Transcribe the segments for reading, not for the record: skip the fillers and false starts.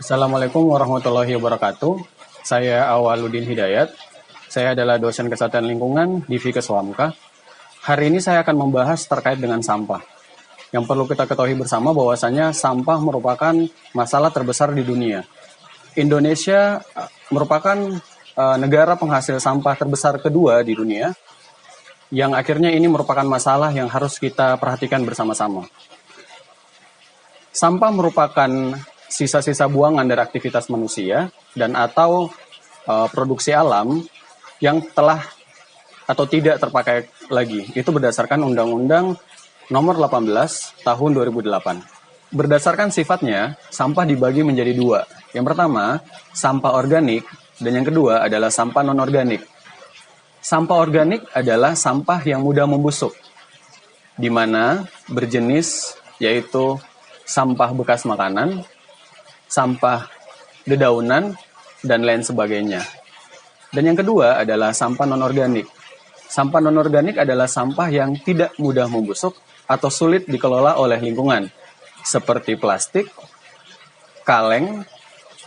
Assalamualaikum warahmatullahi wabarakatuh. Saya Awaludin Hidayat. Saya adalah dosen kesehatan lingkungan di Fikes Wamka. Hari ini saya akan membahas terkait dengan sampah. Yang perlu kita ketahui bersama bahwasanya sampah merupakan masalah terbesar di dunia. Indonesia merupakan negara penghasil sampah terbesar kedua di dunia, yang akhirnya ini merupakan masalah yang harus kita perhatikan bersama-sama. Sampah merupakan sisa-sisa buangan dari aktivitas manusia dan atau produksi alam yang telah atau tidak terpakai lagi. Itu berdasarkan Undang-Undang Nomor 18 Tahun 2008. Berdasarkan sifatnya, sampah dibagi menjadi dua. Yang pertama, sampah organik, dan yang kedua adalah sampah non-organik. Sampah organik adalah sampah yang mudah membusuk, di mana berjenis yaitu sampah bekas makanan, sampah dedaunan, dan lain sebagainya. Dan yang kedua adalah sampah non-organik. Sampah non-organik adalah sampah yang tidak mudah membusuk atau sulit dikelola oleh lingkungan, seperti plastik, kaleng,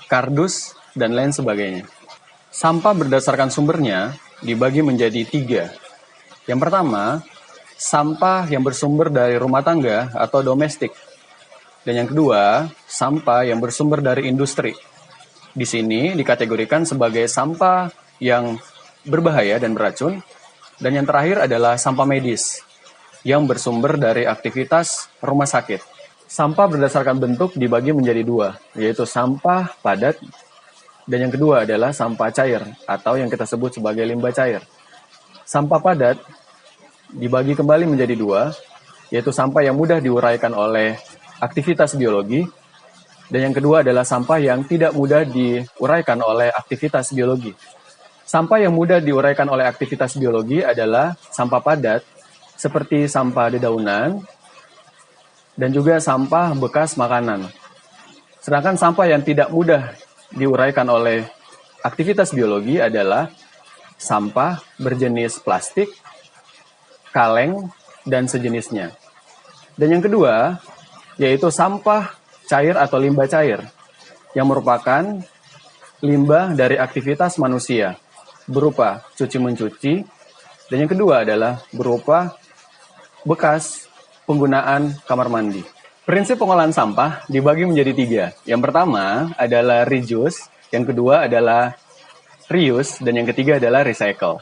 kardus, dan lain sebagainya. Sampah berdasarkan sumbernya dibagi menjadi tiga. Yang pertama, sampah yang bersumber dari rumah tangga atau domestik. Dan yang kedua, sampah yang bersumber dari industri. Di sini dikategorikan sebagai sampah yang berbahaya dan beracun. Dan yang terakhir adalah sampah medis yang bersumber dari aktivitas rumah sakit. Sampah berdasarkan bentuk dibagi menjadi dua, yaitu sampah padat dan yang kedua adalah sampah cair atau yang kita sebut sebagai limbah cair. Sampah padat dibagi kembali menjadi dua, yaitu sampah yang mudah diuraikan oleh aktivitas biologi, dan yang kedua adalah sampah yang tidak mudah diuraikan oleh aktivitas biologi. Sampah yang mudah diuraikan oleh aktivitas biologi adalah sampah padat, seperti sampah dedaunan, dan juga sampah bekas makanan. Sedangkan sampah yang tidak mudah diuraikan oleh aktivitas biologi adalah sampah berjenis plastik, kaleng, dan sejenisnya. Dan yang kedua, yaitu sampah cair atau limbah cair, yang merupakan limbah dari aktivitas manusia, berupa cuci-mencuci, dan yang kedua adalah berupa bekas penggunaan kamar mandi. Prinsip pengolahan sampah dibagi menjadi tiga. Yang pertama adalah reduce, yang kedua adalah reuse, dan yang ketiga adalah recycle.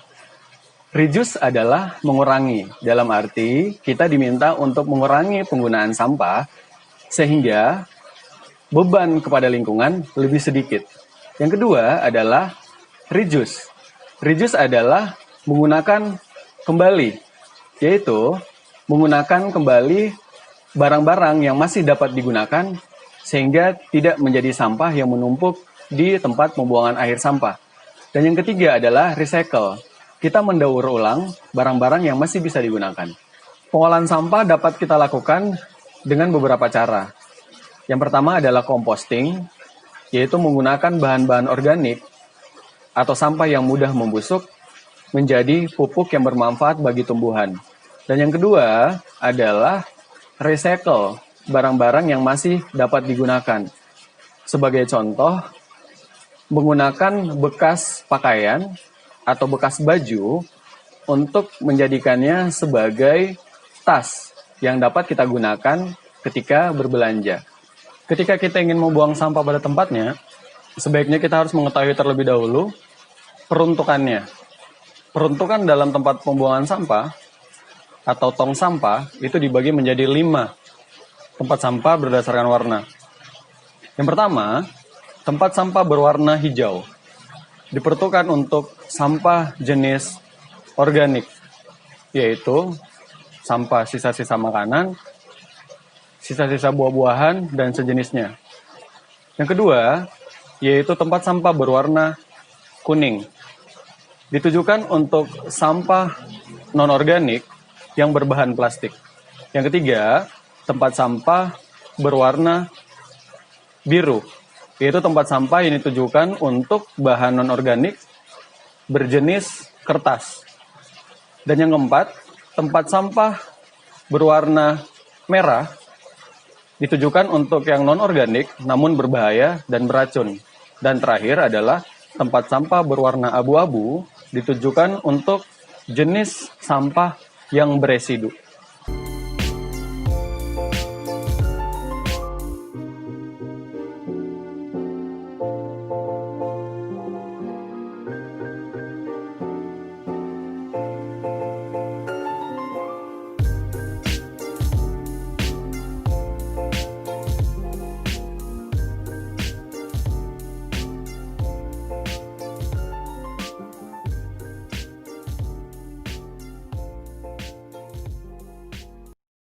Reduce adalah mengurangi, dalam arti kita diminta untuk mengurangi penggunaan sampah sehingga beban kepada lingkungan lebih sedikit. Yang kedua adalah reduce. Reduce adalah menggunakan kembali, yaitu menggunakan kembali barang-barang yang masih dapat digunakan sehingga tidak menjadi sampah yang menumpuk di tempat pembuangan akhir sampah. Dan yang ketiga adalah recycle. Kita mendaur ulang barang-barang yang masih bisa digunakan. Pengolahan sampah dapat kita lakukan dengan beberapa cara. Yang pertama adalah composting, yaitu menggunakan bahan-bahan organik atau sampah yang mudah membusuk menjadi pupuk yang bermanfaat bagi tumbuhan. Dan yang kedua adalah recycle, barang-barang yang masih dapat digunakan. Sebagai contoh, menggunakan bekas pakaian atau bekas baju untuk menjadikannya sebagai tas yang dapat kita gunakan ketika berbelanja. Ketika kita ingin membuang sampah pada tempatnya, sebaiknya kita harus mengetahui terlebih dahulu peruntukannya. Peruntukan dalam tempat pembuangan sampah atau tong sampah itu dibagi menjadi 5 tempat sampah berdasarkan warna. Yang pertama, tempat sampah berwarna hijau. Diperuntukkan untuk sampah jenis organik, yaitu sampah sisa-sisa makanan, sisa-sisa buah-buahan, dan sejenisnya. Yang kedua, yaitu tempat sampah berwarna kuning. Ditujukan untuk sampah non-organik yang berbahan plastik. Yang ketiga, tempat sampah berwarna biru, yaitu tempat sampah yang ditujukan untuk bahan non-organik berjenis kertas. Dan yang keempat, tempat sampah berwarna merah, ditujukan untuk yang non-organik namun berbahaya dan beracun. Dan terakhir adalah tempat sampah berwarna abu-abu ditujukan untuk jenis sampah yang beresidu.